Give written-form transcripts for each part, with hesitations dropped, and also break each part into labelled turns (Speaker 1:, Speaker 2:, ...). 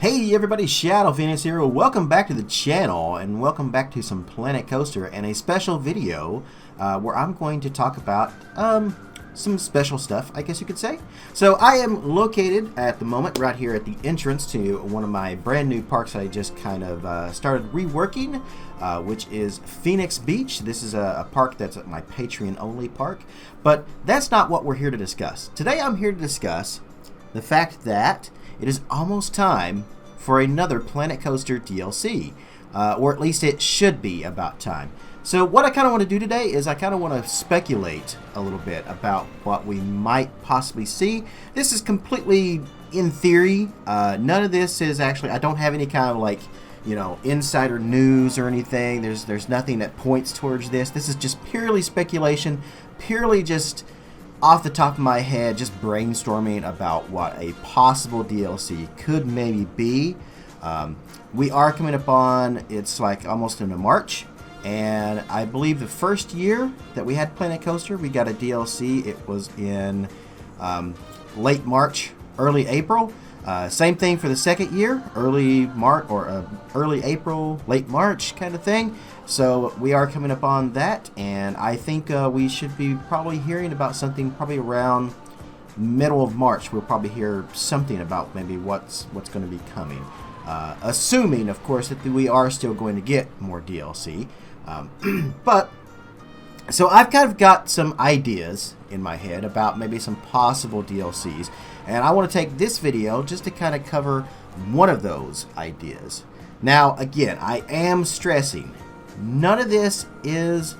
Speaker 1: Hey everybody, Shadow Phoenix here. Welcome back to the channel and welcome back to some Planet Coaster and a special video where I'm going to talk about some special stuff, I guess you could say. So I am located at the moment right here at the entrance to one of my brand new parks I just kind of started reworking, which is Phoenix Beach. This is a park that's my Patreon only park, but that's not what we're here to discuss. Today I'm here to discuss the fact that it is almost time for another Planet Coaster DLC, or at least it should be about time. So what I kind of want to do today is I kind of want to speculate a little bit about what we might possibly see. This is completely in theory. None of this is actually, I don't have any kind of like, you know, insider news or anything. There's nothing that points towards this. This is just purely speculation, purely just off the top of my head, just brainstorming about what a possible DLC could maybe be. We are coming up on, it's like almost into March, and I believe the first year that we had Planet Coaster, we got a DLC. It was in late March, early April. Same thing for the second year, early March or early April, late March kind of thing. So we are coming up on that, and I think we should be probably hearing about something probably around middle of March. We'll probably hear something about maybe what's going to be coming, assuming, of course, that we are still going to get more DLC. But so I've kind of got some ideas in my head about maybe some possible DLCs, and I want to take this video just to kind of cover one of those ideas. Now, again, I am stressing, none of this is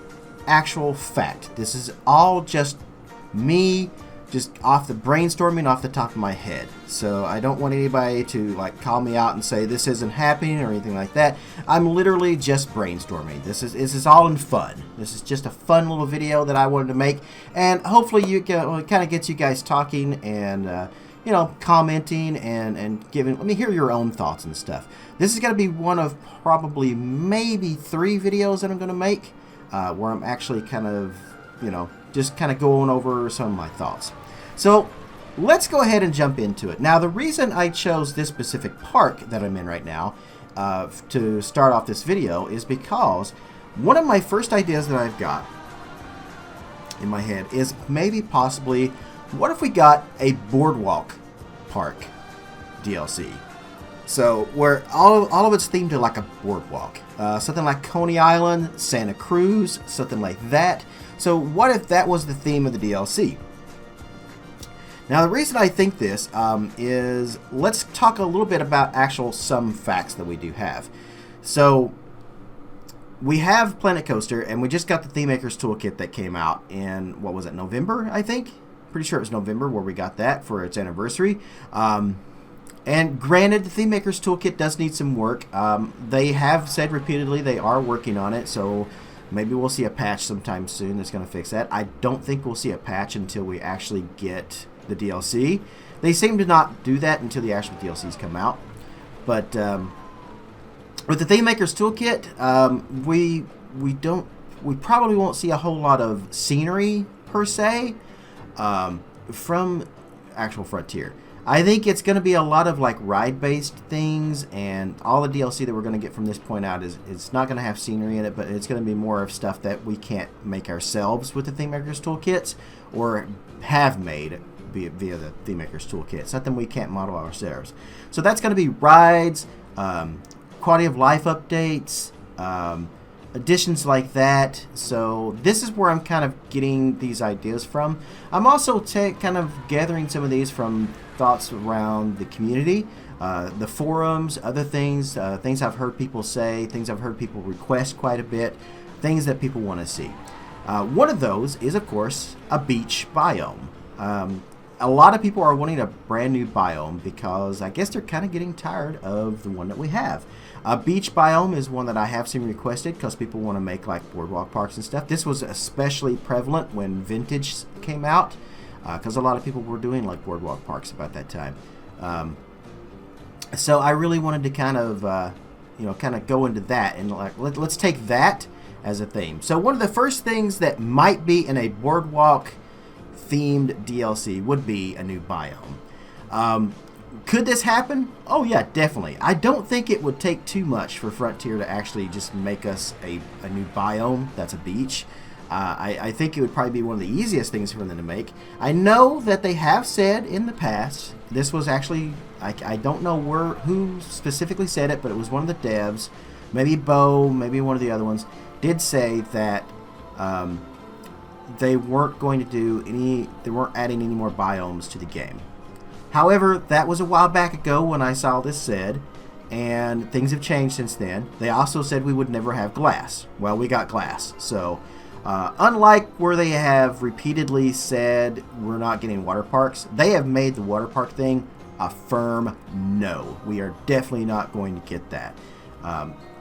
Speaker 1: actual fact. This is all just me, just off the brainstorming off the top of my head. So I don't want anybody to like call me out and say this isn't happening or anything like that. I'm literally just brainstorming. This is all in fun. This is just a fun little video that I wanted to make, and hopefully you can, well, it kind of gets you guys talking and you know, commenting and giving. Let me hear your own thoughts and stuff. This is going to be one of probably maybe 3 videos that I'm going to make where I'm actually kind of, you know, just kind of going over some of my thoughts. So let's go ahead and jump into it. Now, the reason I chose this specific park that I'm in right now to start off this video is because one of my first ideas that I've got in my head is maybe possibly, what if we got a Boardwalk park DLC? So where all of it's themed to like a boardwalk, something like Coney Island, Santa Cruz, something like that. So what if that was the theme of the DLC? Now the reason I think this is, let's talk a little bit about some facts that we do have. So we have Planet Coaster, and we just got the Theme Makers Toolkit that came out in, what was it, November, I think? Pretty sure it was November where we got that for its anniversary. And granted, the Theme Makers Toolkit does need some work. They have said repeatedly they are working on it, so maybe we'll see a patch sometime soon that's going to fix that. I don't think we'll see a patch until we actually get the DLC. They seem to not do that until the actual DLCs come out. But with the Theme Makers Toolkit, we probably won't see a whole lot of scenery per se from actual Frontier. I think it's going to be a lot of like ride-based things, and all the DLC that we're going to get from this point out is it's not going to have scenery in it, but it's going to be more of stuff that we can't make ourselves with the Theme Makers Toolkits, or have made via the Theme Makers Toolkit. Something we can't model ourselves. So that's going to be rides, quality of life updates, additions like that. So this is where I'm kind of getting these ideas from. I'm also kind of gathering some of these from thoughts around the community, the forums, other things, things I've heard people say, things I've heard people request quite a bit, things that people want to see. One of those is, of course, a beach biome. A lot of people are wanting a brand new biome because I guess they're kind of getting tired of the one that we have. A beach biome is one that I have seen requested because people want to make like boardwalk parks and stuff. This was especially prevalent when Vintage came out, because a lot of people were doing like boardwalk parks about that time. So I really wanted to kind of, you know, kind of go into that and like let's take that as a theme. So one of the first things that might be in a boardwalk themed DLC would be a new biome. Could this happen? Oh yeah, definitely. I don't think it would take too much for Frontier to actually just make us a new biome that's a beach. I think it would probably be one of the easiest things for them to make. I know that they have said in the past, this was actually, I don't know who specifically said it, but it was one of the devs, maybe Bo, maybe one of the other ones, did say that they weren't going to they weren't adding any more biomes to the game. However, that was a while back ago when I saw this said, and things have changed since then. They also said we would never have glass. Well, we got glass, so... unlike where they have repeatedly said we're not getting water parks, they have made the water park thing a firm no. We are definitely not going to get that.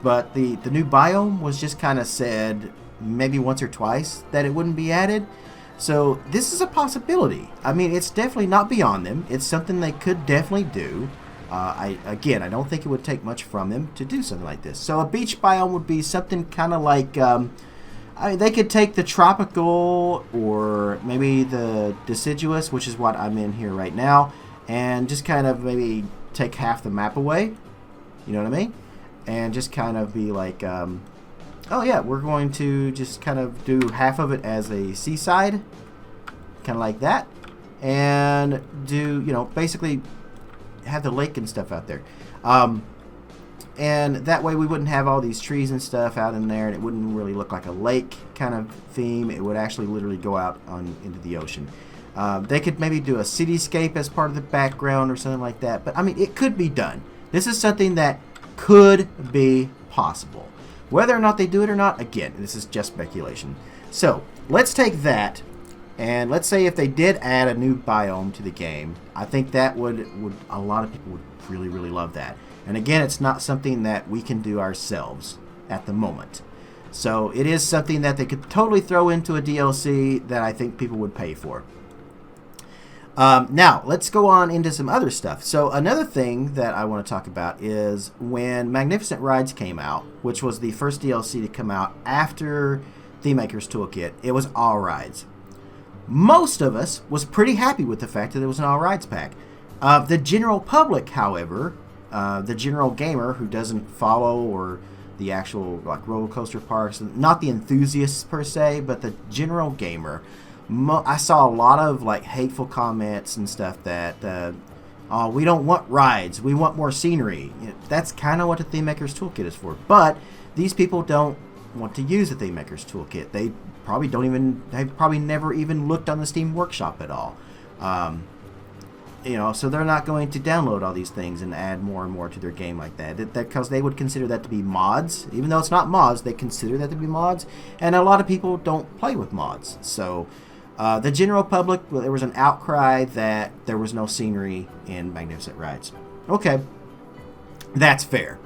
Speaker 1: But the new biome was just kind of said maybe once or twice that it wouldn't be added. So this is a possibility. I mean, it's definitely not beyond them. It's something they could definitely do. I don't think it would take much from them to do something like this. So a beach biome would be something kind of like... they could take the tropical or maybe the deciduous, which is what I'm in here right now, and just kind of maybe take half the map away. You know what I mean? And just kind of be like, oh yeah, we're going to just kind of do half of it as a seaside, kind of like that, and do, basically have the lake and stuff out there. And that way we wouldn't have all these trees and stuff out in there, and it wouldn't really look like a lake kind of theme. It would actually literally go out into the ocean. They could maybe do a cityscape as part of the background or something like that. But, I mean, it could be done. This is something that could be possible. Whether or not they do it or not, again, this is just speculation. So, let's take that, and let's say if they did add a new biome to the game, I think that would a lot of people would really, really love that. And again, it's not something that we can do ourselves at the moment. So it is something that they could totally throw into a DLC that I think people would pay for. Now, let's go on into some other stuff. So another thing that I want to talk about is when Magnificent Rides came out, which was the first DLC to come out after Theme Maker's Toolkit, it was all rides. Most of us was pretty happy with the fact that it was an all rides pack. The general public, however... the general gamer who doesn't follow or the actual like roller coaster parks, not the enthusiasts per se, but the general gamer, I saw a lot of like hateful comments and stuff that oh, we don't want rides, we want more scenery. That's kind of what the Theme Maker's Toolkit is for. But these people don't want to use the Theme Maker's Toolkit. They've probably never even looked on the Steam Workshop at all. So they're not going to download all these things and add more and more to their game like that. Because they would consider that to be mods. Even though it's not mods, they consider that to be mods. And a lot of people don't play with mods. So the general public, there was an outcry that there was no scenery in Magnificent Rides. Okay, that's fair.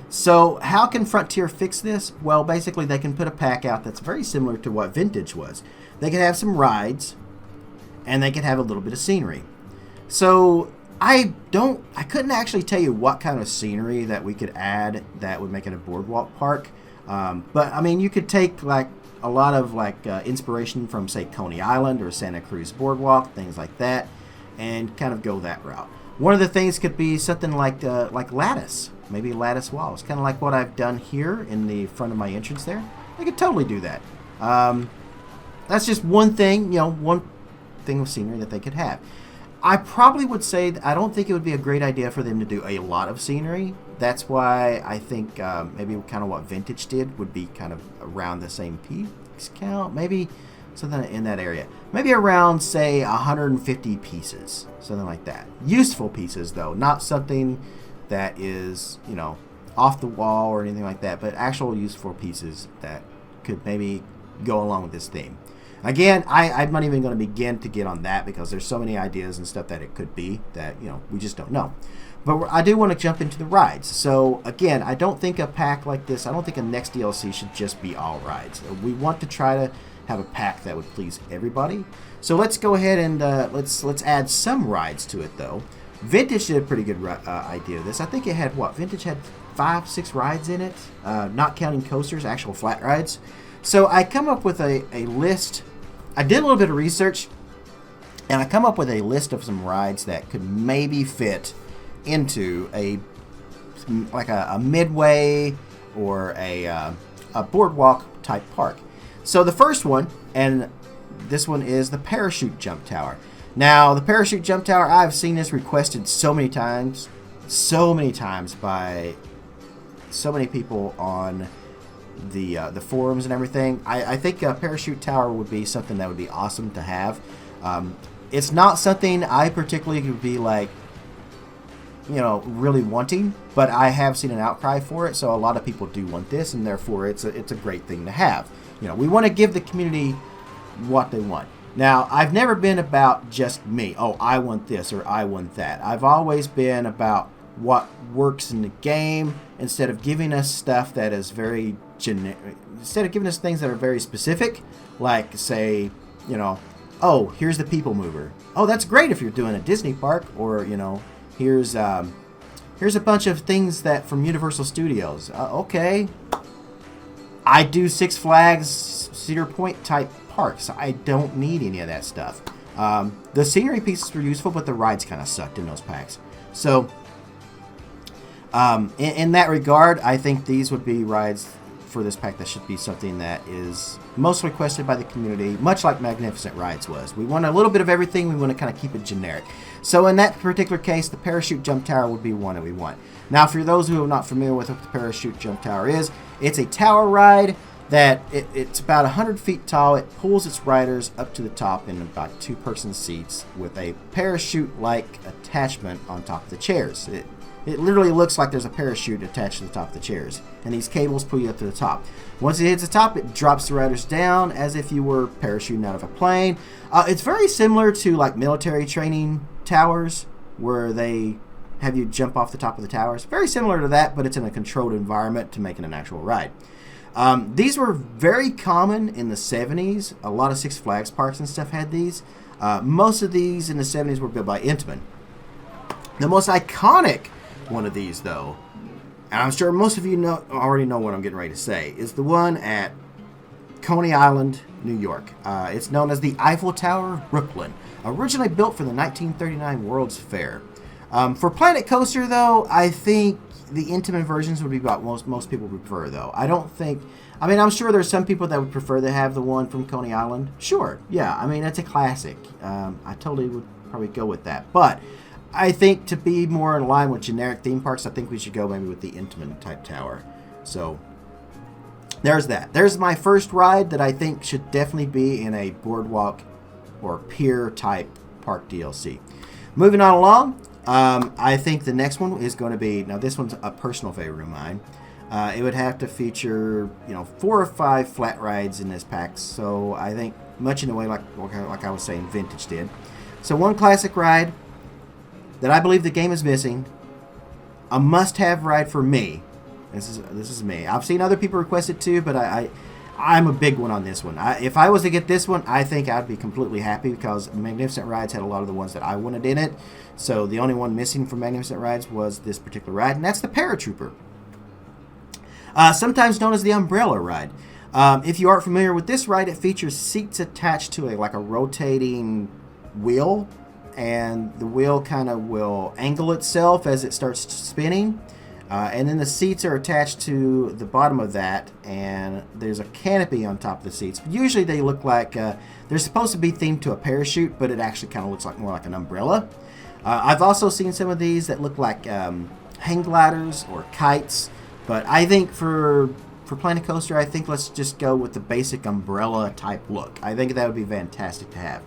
Speaker 1: So how can Frontier fix this? Well, basically they can put a pack out that's very similar to what Vintage was. They could have some rides, and they could have a little bit of scenery. So I couldn't actually tell you what kind of scenery that we could add that would make it a boardwalk park. But I mean, you could take like a lot of like inspiration from say Coney Island or Santa Cruz Boardwalk, things like that, and kind of go that route. One of the things could be something like lattice, maybe lattice walls, kind of like what I've done here in the front of my entrance there. They could totally do that. That's just one thing, one thing of scenery that they could have. I probably would say that I don't think it would be a great idea for them to do a lot of scenery. That's why I think maybe kind of what Vintage did would be kind of around the same piece count. Maybe something in that area. Maybe around, say, 150 pieces. Something like that. Useful pieces, though. Not something that is, off the wall or anything like that. But actual useful pieces that could maybe go along with this theme. Again, I'm not even going to begin to get on that because there's so many ideas and stuff that it could be that, we just don't know. But I do want to jump into the rides. So, again, I don't think a pack like this, I don't think a next DLC should just be all rides. We want to try to have a pack that would please everybody. So let's go ahead and let's add some rides to it, though. Vintage did a pretty good idea of this. I think it had, Vintage had 5-6 rides in it, not counting coasters, actual flat rides. So I come up with a list. I did a little bit of research, and I come up with a list of some rides that could maybe fit into a midway or a boardwalk type park. So the first one, and this one, is the parachute jump tower. Now, the parachute jump tower, I've seen this requested so many times by so many people on the forums and everything. I think a parachute tower would be something that would be awesome to have. It's not something I particularly would be like, really wanting, but I have seen an outcry for it, so a lot of people do want this, and therefore it's a great thing to have. We want to give the community what they want. Now, I've never been about just me. Oh, I want this or I want that. I've always been about what works in the game instead of giving us stuff that is very generic. Instead of giving us things that are very specific, like say, oh, here's the people mover. Oh, that's great if you're doing a Disney park, or here's a bunch of things that from Universal Studios. Okay, I do Six Flags, Cedar Point type parks. I don't need any of that stuff. The scenery pieces were useful, but the rides kind of sucked in those packs. So, in that regard, I think these would be rides for this pack that should be something that is most requested by the community, much like Magnificent Rides was. We want a little bit of everything. We want to kind of keep it generic. So in that particular case, the parachute jump tower would be one that we want. Now, for those who are not familiar with what the parachute jump tower is, it's a tower ride that it's about 100 feet tall. It pulls its riders up to the top in about 2-person seats with a parachute-like attachment on top of the chairs. It literally looks like there's a parachute attached to the top of the chairs, and these cables pull you up to the top. Once it hits the top, it drops the riders down as if you were parachuting out of a plane. It's very similar to like military training towers, where they have you jump off the top of the towers. Very similar to that, but it's in a controlled environment to make it an actual ride. These were very common in the 70s. A lot of Six Flags parks and stuff had these. Most of these in the 70s were built by Intamin. The most iconic one of these, though, and I'm sure most of you already know what I'm getting ready to say, is the one at Coney Island, New York. It's known as the Eiffel Tower of Brooklyn, originally built for the 1939 World's Fair. For Planet Coaster, though, I think the Intamin versions would be what most people prefer, though. I'm sure there's some people that would prefer to have the one from Coney Island. Sure, yeah, it's a classic. I totally would probably go with that. But I think to be more in line with generic theme parks, I think we should go maybe with the Intamin type tower. So there's that. There's my first ride that I think should definitely be in a boardwalk or pier type park DLC. Moving on along, I think the next one is going to be, now this one's a personal favorite of mine. It would have to feature 4 or 5 flat rides in this pack. So I think much in the way like I was saying Vintage did. So one classic ride that I believe the game is missing, a must-have ride for me. This is me. I've seen other people request it too, but I'm a big one on this one. If I was to get this one, I think I'd be completely happy, because Magnificent Rides had a lot of the ones that I wanted in it. So the only one missing from Magnificent Rides was this particular ride, and that's the Paratrooper. Sometimes known as the Umbrella Ride. If you aren't familiar with this ride, it features seats attached to a rotating wheel, and the wheel kind of will angle itself as it starts spinning. And then the seats are attached to the bottom of that, and there's a canopy on top of the seats. Usually they look like, they're supposed to be themed to a parachute, but it actually kind of looks more like an umbrella. I've also seen some of these that look like hang gliders or kites, but I think for Planet Coaster, I think let's just go with the basic umbrella type look. I think that would be fantastic to have.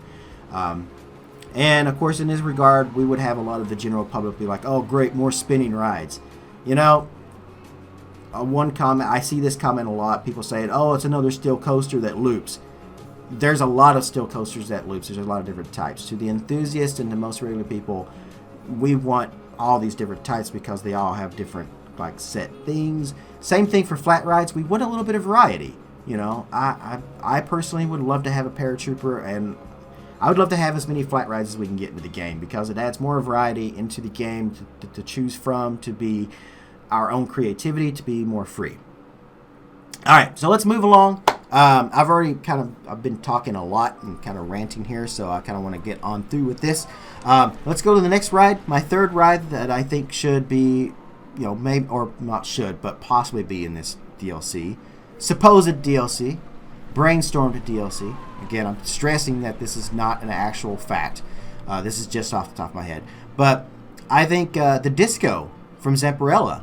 Speaker 1: And of course, in this regard, we would have a lot of the general public be like, oh great, more spinning rides. One comment, I see this comment a lot, people saying, oh, it's another steel coaster that loops. There's a lot of steel coasters that loops. There's a lot of different types. To the enthusiast and the most regular people, we want all these different types because they all have different set things. Same thing for flat rides. We want a little bit of variety. I personally would love to have a Paratrooper, and I would love to have as many flat rides as we can get into the game, because it adds more variety into the game to choose from, to be our own creativity, to be more free. Alright, so let's move along. I've been talking a lot and kind of ranting here, so I kind of want to get on through with this. Let's go to the next ride. My third ride that I think should be, maybe, or not should, but possibly be in this DLC. Supposed DLC. Brainstormed DLC. Again, I'm stressing that this is not an actual fact. This is just off the top of my head. But I think the Disco from Zamparella.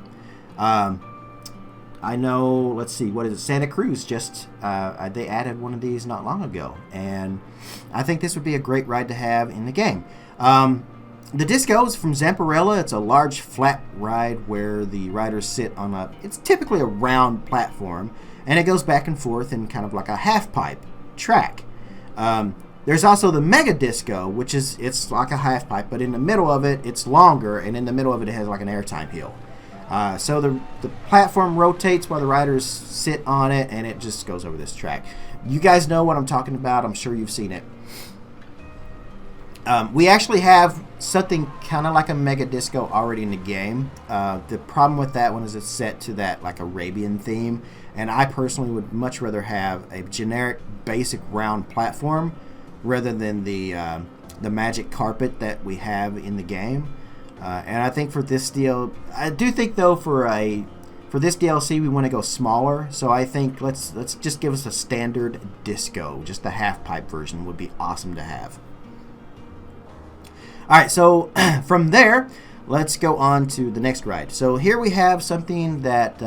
Speaker 1: I know, let's see, what is it? Santa Cruz just, they added one of these not long ago. And I think this would be a great ride to have in the game. The Disco is from Zamparella. It's a large flat ride where the riders sit on it's typically a round platform. And it goes back and forth in kind of like a half-pipe track. There's also the Mega Disco, which it's like a half-pipe, but in the middle of it, it's longer, and in the middle of it, it has like an airtime hill. So the platform rotates while the riders sit on it, and it just goes over this track. You guys know what I'm talking about. I'm sure you've seen it. We actually have something kind of like a Mega Disco already in the game. The problem with that one is it's set to that like Arabian theme, and I personally would much rather have a generic basic round platform rather than the magic carpet that we have in the game. And I think for this deal, I do think though for this DLC we want to go smaller. So I think let's just give us a standard Disco, just the half pipe version would be awesome to have. All right, so from there, let's go on to the next ride. So here we have something that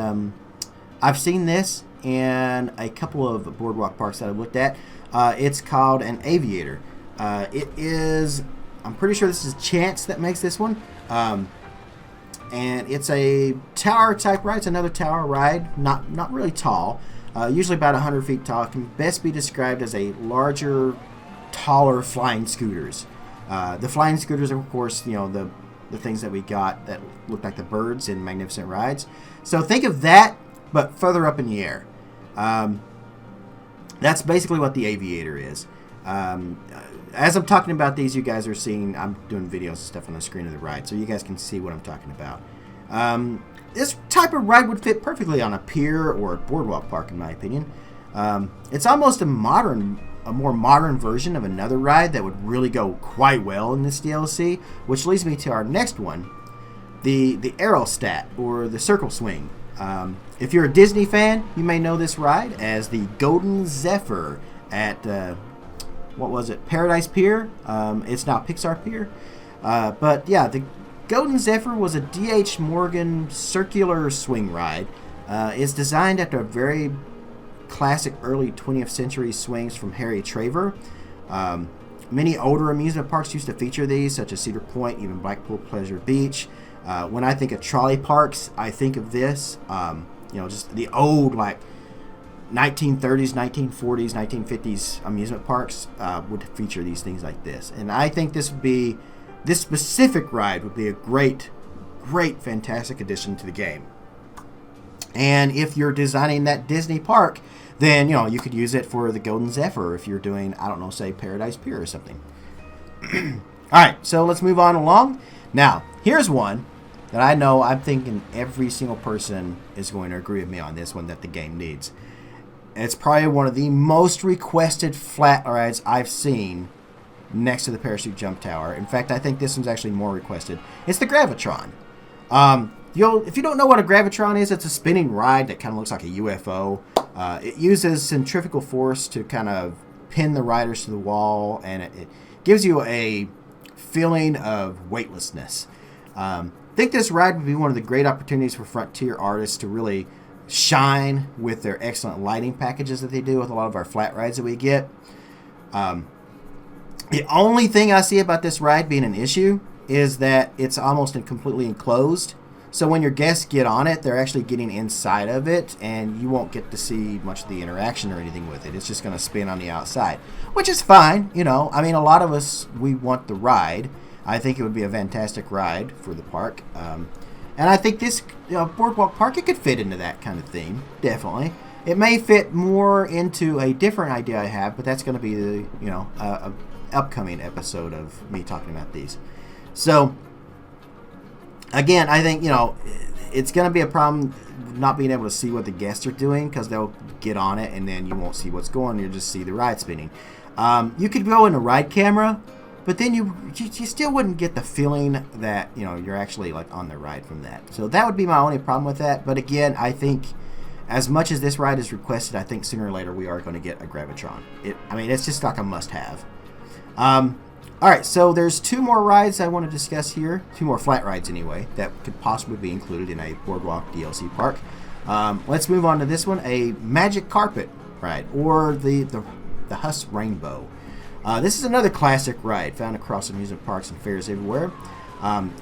Speaker 1: I've seen this in a couple of Boardwalk parks that I've looked at. It's called an Aviator. It is, I'm pretty sure this is Chance that makes this one. And it's a tower type ride. It's another tower ride, not really tall, usually about 100 feet tall. It can best be described as a larger, taller flying scooters. The flying scooters are, of course, the things that we got that look like the birds in Magnificent Rides. So think of that, but further up in the air. That's basically what the Aviator is. As I'm talking about these, you guys are seeing, I'm doing videos and stuff on the screen of the ride, so you guys can see what I'm talking about. This type of ride would fit perfectly on a pier or a boardwalk park, in my opinion. It's almost a more modern version of another ride that would really go quite well in this DLC, which leads me to our next one, the Aerostat, or the Circle Swing. If you're a Disney fan, you may know this ride as the Golden Zephyr at, Paradise Pier? It's now Pixar Pier. But yeah, the Golden Zephyr was a D.H. Morgan circular swing ride. It's designed after a very classic early 20th century swings from Harry Traver. Many older amusement parks used to feature these, such as Cedar Point, even Blackpool Pleasure Beach. When I think of trolley parks, I think of this. Just the old, 1930s, 1940s, 1950s amusement parks would feature these things like this. And I think this specific ride would be a great, fantastic addition to the game. And if you're designing that Disney park, then, you could use it for the Golden Zephyr if you're doing, say Paradise Pier or something. All right, so let's move on along. Now, here's one that I know I'm thinking every single person is going to agree with me on this one that the game needs. It's probably one of the most requested flat rides I've seen next to the Parachute Jump Tower. In fact, I think this one's actually more requested. It's the Gravitron. If you don't know what a Gravitron is, it's a spinning ride that kind of looks like a UFO. It uses centrifugal force to kind of pin the riders to the wall, and it gives you a feeling of weightlessness. I think this ride would be one of the great opportunities for Frontier artists to really shine with their excellent lighting packages that they do with a lot of our flat rides that we get. The only thing I see about this ride being an issue is that it's almost completely enclosed. So when your guests get on it, they're actually getting inside of it, and you won't get to see much of the interaction or anything with it. It's just going to spin on the outside, which is fine. A lot of us, we want the ride. I think it would be a fantastic ride for the park. And I think this Boardwalk Park, it could fit into that kind of theme, definitely. It may fit more into a different idea I have, but that's going to be the upcoming episode of me talking about these. So again, I think it's going to be a problem not being able to see what the guests are doing, because they'll get on it and then you won't see what's going on. You'll just see the ride spinning. You could go in a ride camera, but then you still wouldn't get the feeling that, you know, you're actually like on the ride from that. So that would be my only problem with that. But again, I think as much as this ride is requested, I think sooner or later we are going to get a Gravitron. I mean, it's just like a must-have. All right, so there's 2 more rides I want to discuss here. 2 more flat rides anyway that could possibly be included in a Boardwalk DLC park. Let's move on to this one, a Magic Carpet ride, or the Huss Rainbow. This is another classic ride found across amusement parks and fairs everywhere.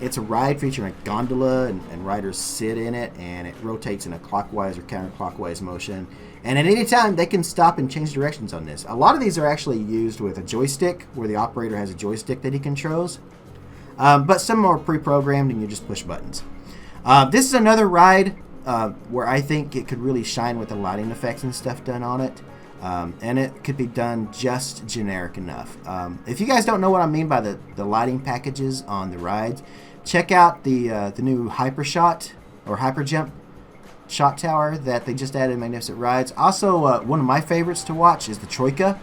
Speaker 1: It's a ride featuring a gondola, and riders sit in it, and it rotates in a clockwise or counterclockwise motion. And at any time, they can stop and change directions on this. A lot of these are actually used with a joystick, where the operator has a joystick that he controls. But some are pre-programmed, and you just push buttons. This is another ride where I think it could really shine with the lighting effects and stuff done on it. And it could be done just generic enough. If you guys don't know what I mean by the lighting packages on the rides, check out the new Hypershot or Hyperjump shot tower that they just added in Magnificent Rides. Also, one of my favorites to watch is the Troika,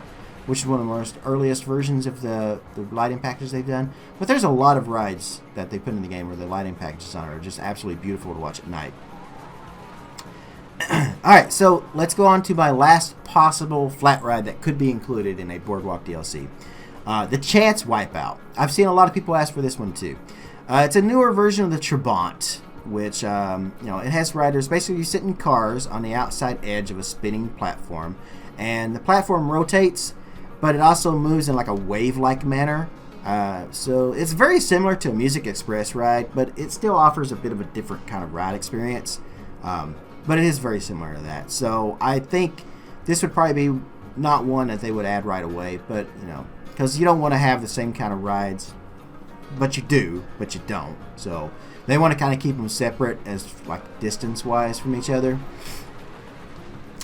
Speaker 1: which is one of the most earliest versions of the lighting packages they've done. But there's a lot of rides that they put in the game where the lighting packages on are just absolutely beautiful to watch at night. Alright, so let's go on to my last possible flat ride that could be included in a Boardwalk DLC. The Chance Wipeout. I've seen a lot of people ask for this one too. It's a newer version of the Trabant, which, you know, it has riders. Basically, you sit in cars on the outside edge of a spinning platform, and the platform rotates, but it also moves in like a wave-like manner. So it's very similar to a Music Express ride, but it still offers a bit of a different kind of ride experience. But it is very similar to that. So I think this would probably be not one that they would add right away, but, you know, because you don't want to have the same kind of rides, but you do, but you don't. So they want to kind of keep them separate as like distance-wise from each other.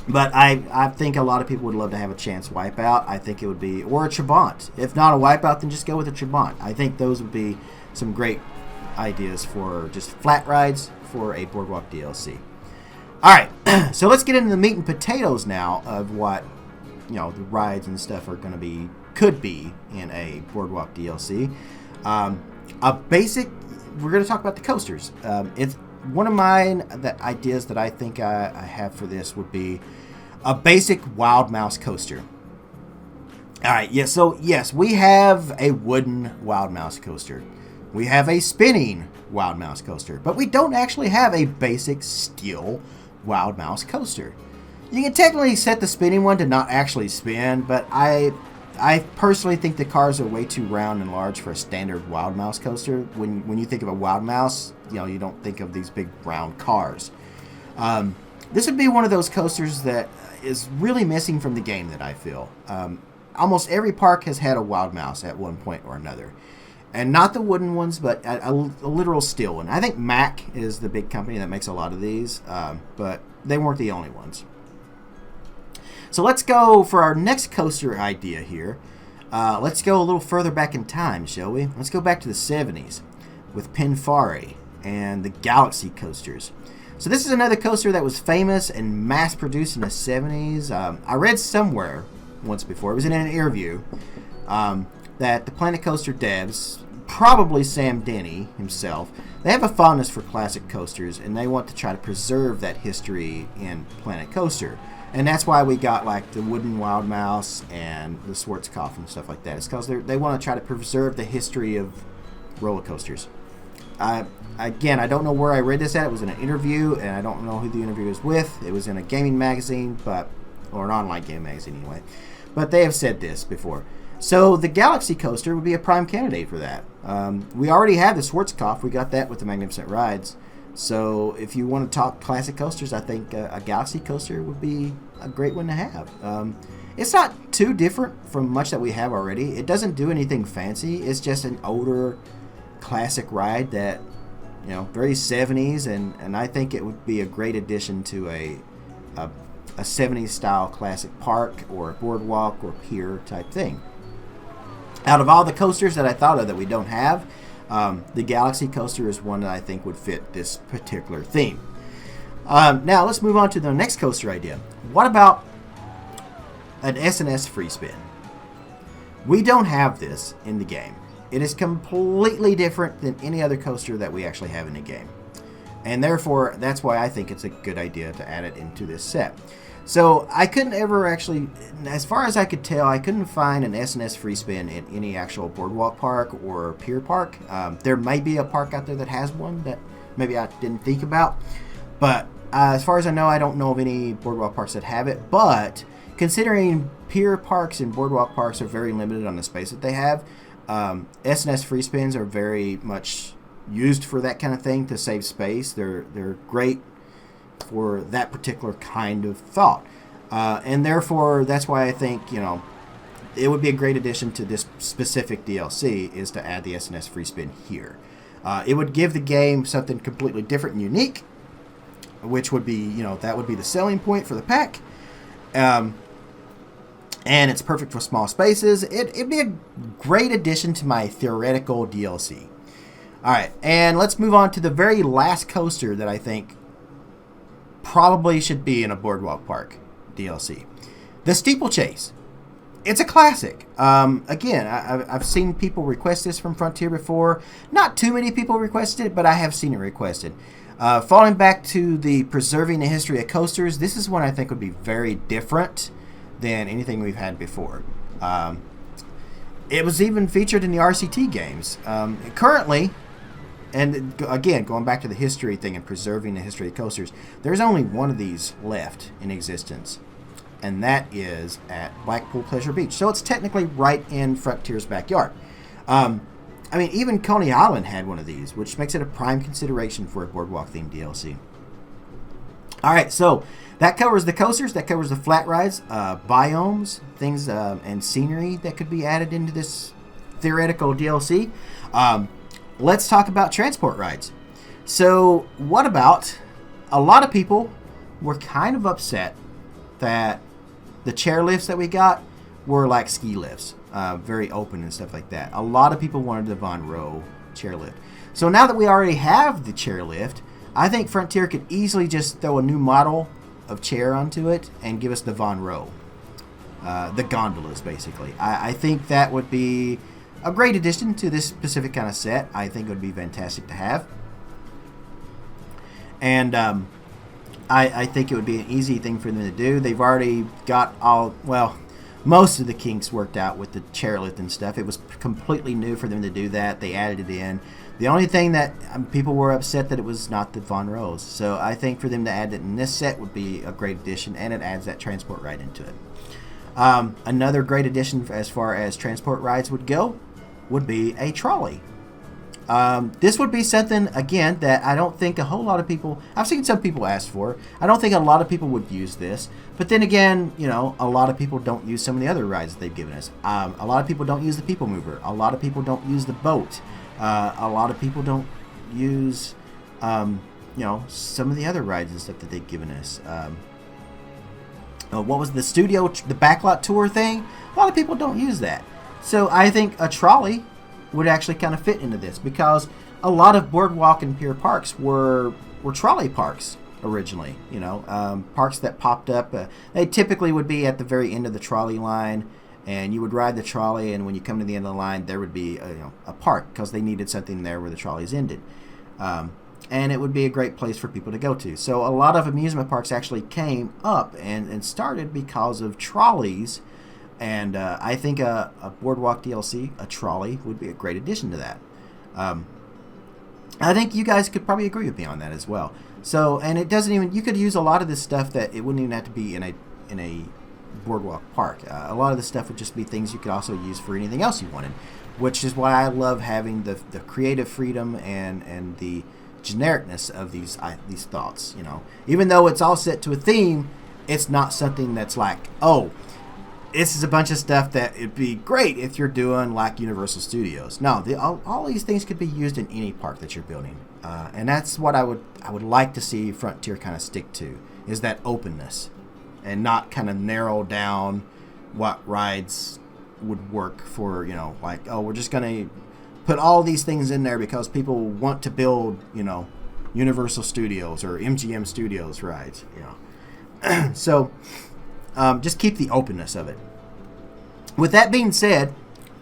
Speaker 1: But I think a lot of people would love to have a Chance Wipeout. I think it would be, or a Trabant. If not a Wipeout, then just go with a Trabant. I think those would be some great ideas for just flat rides for a Boardwalk DLC. Alright, so let's get into the meat and potatoes now of what, you know, the rides and stuff are going to be, could be in a Boardwalk DLC. A basic, we're going to talk about the coasters. It's one of mine, the ideas that I think I have for this would be a basic Wild Mouse coaster. Alright, yeah, so yes, we have a wooden Wild Mouse coaster. We have a spinning Wild Mouse coaster, but we don't actually have a basic steel Wild Mouse coaster. You can technically set the spinning one to not actually spin, but I personally think the cars are way too round and large for a standard Wild Mouse coaster. When you think of a Wild Mouse, you know, you don't think of these big round cars. This would be one of those coasters that is really missing from the game that I feel. Almost every park has had a Wild Mouse at one point or another. And not the wooden ones, but a literal steel one. I think Mack is the big company that makes a lot of these, but they weren't the only ones. So let's go for our next coaster idea here. Let's go a little further back in time, shall we? Let's go back to the 70s with Pinfari and the Galaxy coasters. So this is another coaster that was famous and mass-produced in the 70s. I read somewhere once before, it was in an interview, that the Planet Coaster devs, probably Sam Denny himself, they have a fondness for classic coasters, and they want to try to preserve that history in Planet Coaster. And that's why we got like the wooden Wild Mouse and the Schwarzkopf and stuff like that. It's because they want to try to preserve the history of roller coasters. Again, I don't know where I read this at. It was in an interview, and I don't know who the interview was with. It was in a gaming magazine, or an online gaming magazine anyway. But they have said this before. So the Galaxy coaster would be a prime candidate for that. We already have the Schwarzkopf. We got that with the Magnificent Rides. So if you want to talk classic coasters, I think a Galaxy coaster would be a great one to have. It's not too different from much that we have already. It doesn't do anything fancy. It's just an older classic ride that, you know, very 70s, and I think it would be a great addition to a 70s style classic park or a boardwalk or pier type thing. Out of all the coasters that I thought of that we don't have, The Galaxy Coaster is one that I think would fit this particular theme. Now, let's move on to the next coaster idea. What about an SNS free spin? We don't have this in the game. It is completely different than any other coaster that we actually have in the game. And therefore, that's why I think it's a good idea to add it into this set. So, I couldn't ever actually, as far as I could tell, I couldn't find an SNS free spin in any actual Boardwalk park or Pier park. There might be a park out there that has one that maybe I didn't think about. But as far as I know, I don't know of any Boardwalk parks that have it. But considering Pier parks and Boardwalk parks are very limited on the space that they have, SNS free spins are very much used for that kind of thing to save space. They're great for that particular kind of thought. And therefore, that's why I think, it would be a great addition to this specific DLC is to add the SNS free spin here. It would give the game something completely different and unique, which would be, that would be the selling point for the pack. And it's perfect for small spaces. It'd be a great addition to my theoretical DLC. Alright, and let's move on to the very last coaster that I think probably should be in a Boardwalk Park DLC. The Steeplechase. It's a classic. Again, I've seen people request this from Frontier before. Not too many people requested it, but I have seen it requested. Falling back to the preserving the history of coasters, this is one I think would be very different than anything we've had before. It was even featured in the RCT games. Currently, and again, going back to the history thing and preserving the history of coasters, there's only one of these left in existence, and that is at Blackpool Pleasure Beach. So it's technically right in Frontier's backyard. Even Coney Island had one of these, which makes it a prime consideration for a Boardwalk-themed DLC. Alright, so that covers the coasters, that covers the flat rides, biomes, things, and scenery that could be added into this theoretical DLC. Let's talk about transport rides. So, what about, a lot of people were kind of upset that the chairlifts that we got were like ski lifts, very open and stuff like that. A lot of people wanted the Von Row chairlift. So now that we already have the chairlift, I think Frontier could easily just throw a new model of chair onto it and give us the Von Row. The gondolas, basically. I think that would be a great addition to this specific kind of set. I think it would be fantastic to have. And I think it would be an easy thing for them to do. They've already got most of the kinks worked out with the chairlift and stuff. It was completely new for them to do that. They added it in. The only thing that people were upset that it was not the Von Rows. So I think for them to add it in this set would be a great addition, and it adds that transport ride into it. Another great addition as far as transport rides would go would be a trolley. This would be something, again, that I don't think a whole lot of people... I've seen some people ask for. I don't think a lot of people would use this. But then again, a lot of people don't use some of the other rides that they've given us. A lot of people don't use the People Mover. A lot of people don't use the boat. A lot of people don't use, some of the other rides and stuff that they've given us. What was the backlot tour thing? A lot of people don't use that. So I think a trolley would actually kind of fit into this, because a lot of Boardwalk and Pier parks were trolley parks originally. Parks that popped up. They typically would be at the very end of the trolley line, and you would ride the trolley, and when you come to the end of the line, there would be a park, because they needed something there where the trolleys ended. And it would be a great place for people to go to. So a lot of amusement parks actually came up and started because of trolleys. And I think a Boardwalk DLC, a trolley, would be a great addition to that. I think you guys could probably agree with me on that as well. So, and it doesn't even, you could use a lot of this stuff that it wouldn't even have to be in a Boardwalk park. A lot of this stuff would just be things you could also use for anything else you wanted, which is why I love having the creative freedom and the genericness of these thoughts. Even though it's all set to a theme, it's not something that's like, oh, this is a bunch of stuff that it'd be great if you're doing like Universal Studios. No, all these things could be used in any park that you're building, and that's what I would like to see Frontier kind of stick to, is that openness, and not kind of narrow down what rides would work for, like, oh, we're just gonna put all these things in there because people want to build, Universal Studios or MGM Studios rides, So just keep the openness of it. With that being said,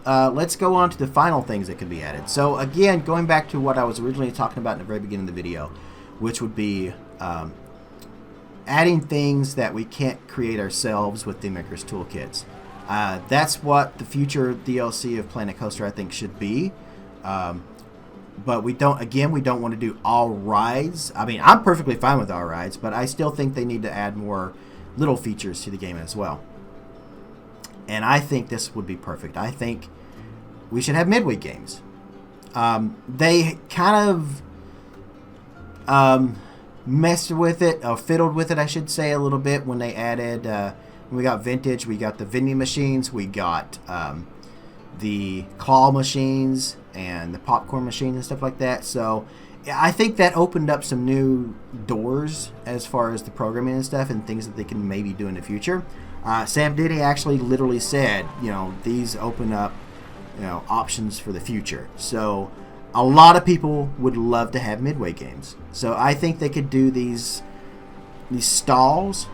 Speaker 1: let's go on to the final things that can be added. So again, going back to what I was originally talking about in the very beginning of the video, which would be adding things that we can't create ourselves with the Maker's Toolkits. That's what the future DLC of Planet Coaster, I think, should be. But we don't want to do all rides. I mean, I'm perfectly fine with all rides, but I still think they need to add more little features to the game as well. And I think this would be perfect. I think we should have midway games. They kind of messed with it, or fiddled with it, I should say, a little bit when they added, when we got Vintage, we got the vending machines, we got the claw machines and the popcorn machines and stuff like that. So I think that opened up some new doors as far as the programming and stuff and things that they can maybe do in the future. Sam Diddy actually literally said, these open up, options for the future. So a lot of people would love to have midway games. So I think they could do these stalls.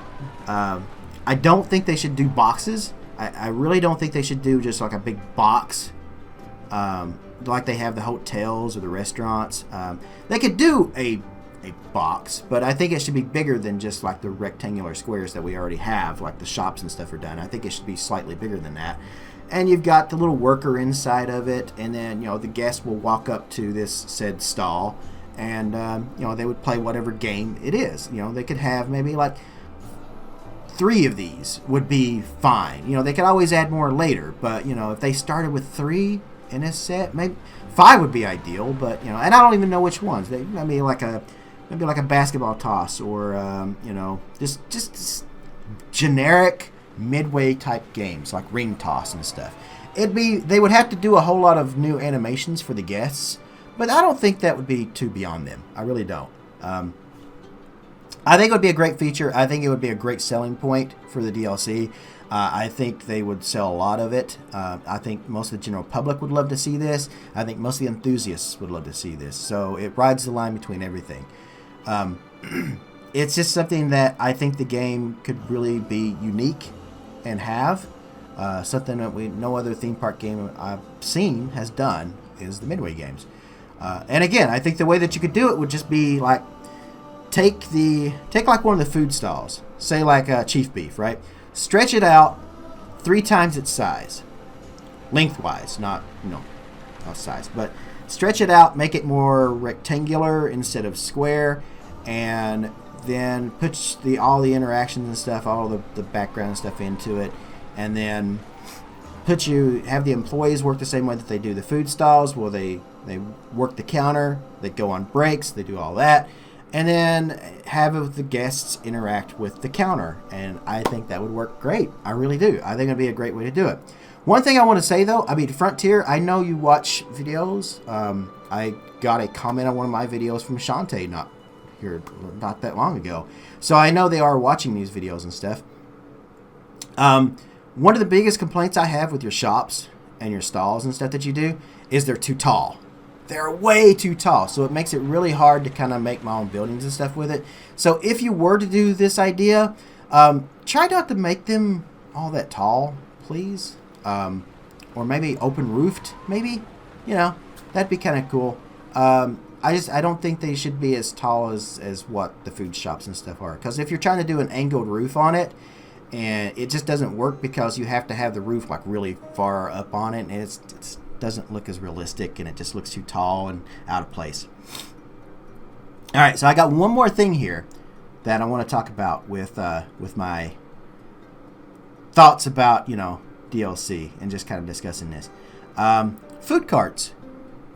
Speaker 1: I don't think they should do boxes. I really don't think they should do just like a big box like they have the hotels or the restaurants. They could do a box, but I think it should be bigger than just like the rectangular squares that we already have, like the shops and stuff are done. I think it should be slightly bigger than that. And you've got the little worker inside of it, and then the guests will walk up to this said stall, and they would play whatever game it is. They could have maybe like 3 of these would be fine. They could always add more later, but if they started with 3 in a set, maybe 5 would be ideal. But and I don't even know which ones. Maybe like a basketball toss, or just generic midway type games like ring toss and stuff. They would have to do a whole lot of new animations for the guests, but I don't think that would be too beyond them. I really don't. I think it would be a great feature. I think it would be a great selling point for the DLC. I think they would sell a lot of it. I think most of the general public would love to see this. I think most of the enthusiasts would love to see this. So it rides the line between everything. It's just something that I think the game could really be unique and have. Something that no other theme park game I've seen has done is the midway games. And again, I think the way that you could do it would just be like take like one of the food stalls, say like Chief Beef, right? Stretch it out 3 times its size, lengthwise, not size, but stretch it out, make it more rectangular instead of square, and then put all the interactions and stuff, all the background stuff into it, and then have the employees work the same way that they do the food stalls. Well, they work the counter, they go on breaks, they do all that, and then have the guests interact with the counter. And I think that would work great. I really do. I think it'd be a great way to do it. One thing I want to say though, Frontier, I know you watch videos. I got a comment on one of my videos from Shantae not that long ago. So I know they are watching these videos and stuff. One of the biggest complaints I have with your shops and your stalls and stuff that you do is they're too tall. They're way too tall. So it makes it really hard to kind of make my own buildings and stuff with it. So if you were to do this idea, try not to make them all that tall, please. Or maybe open roofed, maybe. That'd be kind of cool. I don't think they should be as tall as what the food shops and stuff are. Because if you're trying to do an angled roof on it, and it just doesn't work because you have to have the roof like really far up on it, and it doesn't look as realistic, and it just looks too tall and out of place. All right, so I got one more thing here that I want to talk about with my thoughts about DLC and just kind of discussing this. Food carts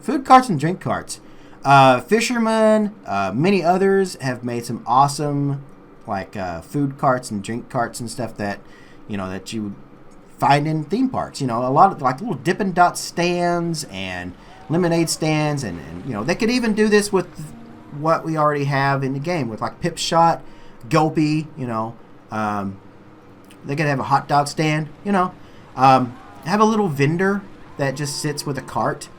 Speaker 1: and drink carts. Fisherman, many others have made some awesome food carts and drink carts and stuff that that you find in theme parks. A lot of like little Dippin' Dot stands and lemonade stands, and they could even do this with what we already have in the game with like Pip Shot, Gulpy. They could have a hot dog stand. Have a little vendor that just sits with a cart.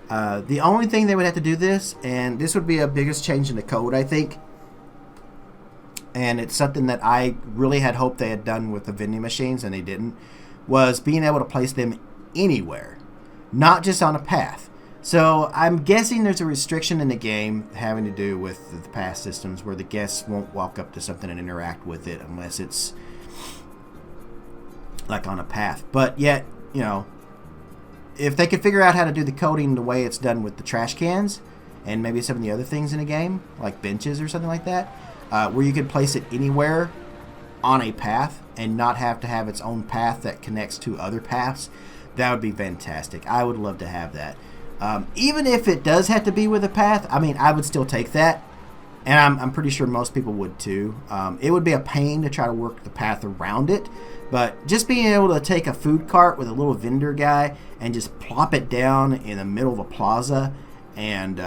Speaker 1: The only thing they would have to do this, and this would be a biggest change in the code, I think, and it's something that I really had hoped they had done with the vending machines and they didn't, was being able to place them anywhere, not just on a path. So I'm guessing there's a restriction in the game having to do with the path systems where the guests won't walk up to something and interact with it unless it's like on a path. But yet, you know, if they could figure out how to do the coding the way it's done with the trash cans and maybe some of the other things in the game, like benches or something like that, where you could place it anywhere on a path and not have to have its own path that connects to other paths, that would be fantastic. I would love to have that. Even if it does have to be with a path, I mean, I would still take that. And I'm pretty sure most people would too. It would be a pain to try to work the path around it. But just being able to take a food cart with a little vendor guy and just plop it down in the middle of a plaza and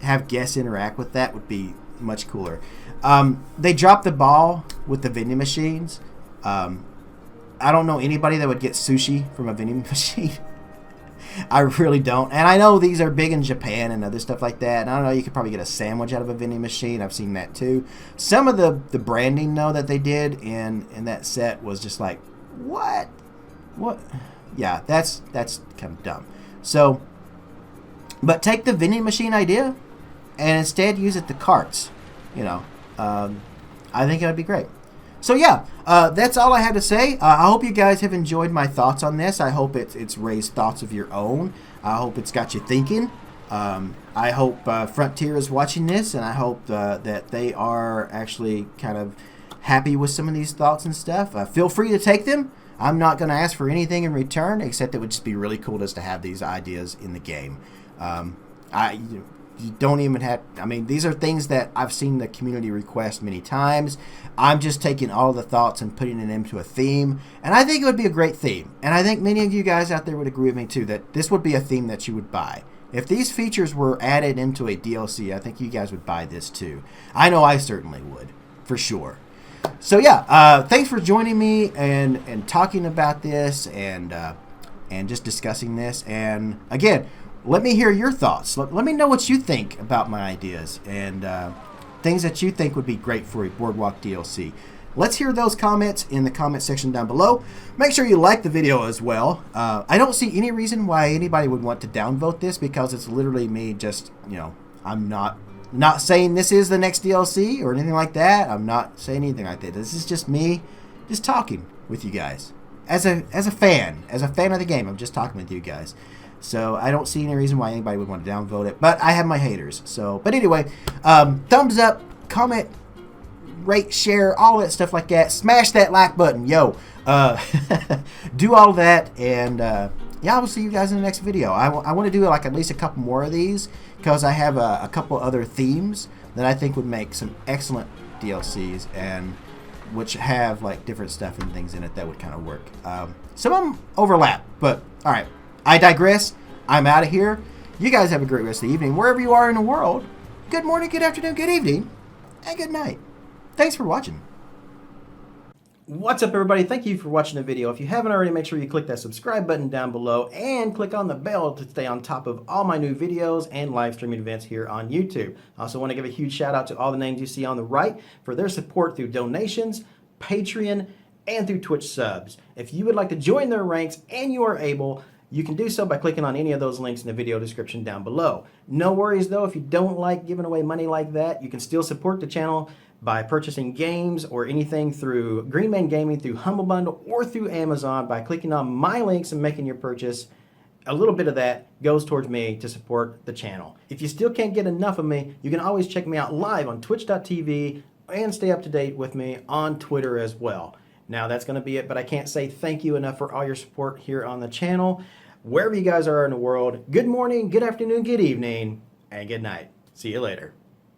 Speaker 1: have guests interact with that would be much cooler. They dropped the ball with the vending machines. I don't know anybody that would get sushi from a vending machine. I really don't. And I know these are big in Japan and other stuff like that. And I don't know, you could probably get a sandwich out of a vending machine. I've seen that too. Some of the branding, though, that they did in that set was just like, what? What? Yeah, that's kind of dumb. So, but take the vending machine idea and instead use it to carts. You know, I think it would be great. So yeah, that's all I had to say. I hope you guys have enjoyed my thoughts on this. I hope it's raised thoughts of your own. I hope it's got you thinking. I hope Frontier is watching this, and I hope that they are actually kind of happy with some of these thoughts and stuff. Feel free to take them. I'm not going to ask for anything in return, except it would just be really cool just to have these ideas in the game. You don't even have, I mean, these are things that I've seen the community request many times. I'm just taking all the thoughts and putting it into a theme, and I think it would be a great theme. And I think many of you guys out there would agree with me too, that this would be a theme that you would buy. If these features were added into a DLC, I think you guys would buy this too. I know I certainly would, for sure. So yeah, thanks for joining me and talking about this and just discussing this. And again, let me hear your thoughts. Let me know what you think about my ideas and things that you think would be great for a Boardwalk DLC. Let's hear those comments in the comment section down below. Make sure you like the video as well. I don't see any reason why anybody would want to downvote this, because it's literally me just, you know, I'm not saying this is the next DLC or anything like that. I'm not saying anything like that. This is just me just talking with you guys. As a fan of the game, I'm just talking with you guys. So I don't see any reason why anybody would want to downvote it. But I have my haters. So, but anyway, thumbs up, comment, rate, share, all that stuff like that. Smash that like button, yo. Do all that, and yeah, I will see you guys in the next video. I want to do like at least a couple more of these, because I have a couple other themes that I think would make some excellent DLCs, and which have like different stuff and things in it that would kind of work. Some of them overlap, but all right. I digress. I'm out of here. You guys have a great rest of the evening, wherever you are in the world. Good morning, good afternoon, good evening, and good night. Thanks for watching. What's up, everybody? Thank you for watching the video. If you haven't already, make sure you click that subscribe button down below and click on the bell to stay on top of all my new videos and live streaming events here on YouTube. I also want to give a huge shout out to all the names you see on the right for their support through donations, Patreon, and through Twitch subs. If you would like to join their ranks and you are able, you can do so by clicking on any of those links in the video description down below. No worries though, if you don't like giving away money like that, you can still support the channel by purchasing games or anything through Greenman Gaming, through Humble Bundle, or through Amazon by clicking on my links and making your purchase. A little bit of that goes towards me to support the channel. If you still can't get enough of me, you can always check me out live on twitch.tv and stay up to date with me on Twitter as well. Now that's going to be it, but I can't say thank you enough for all your support here on the channel. Wherever you guys are in the world, good morning, good afternoon, good evening, and good night. See you later.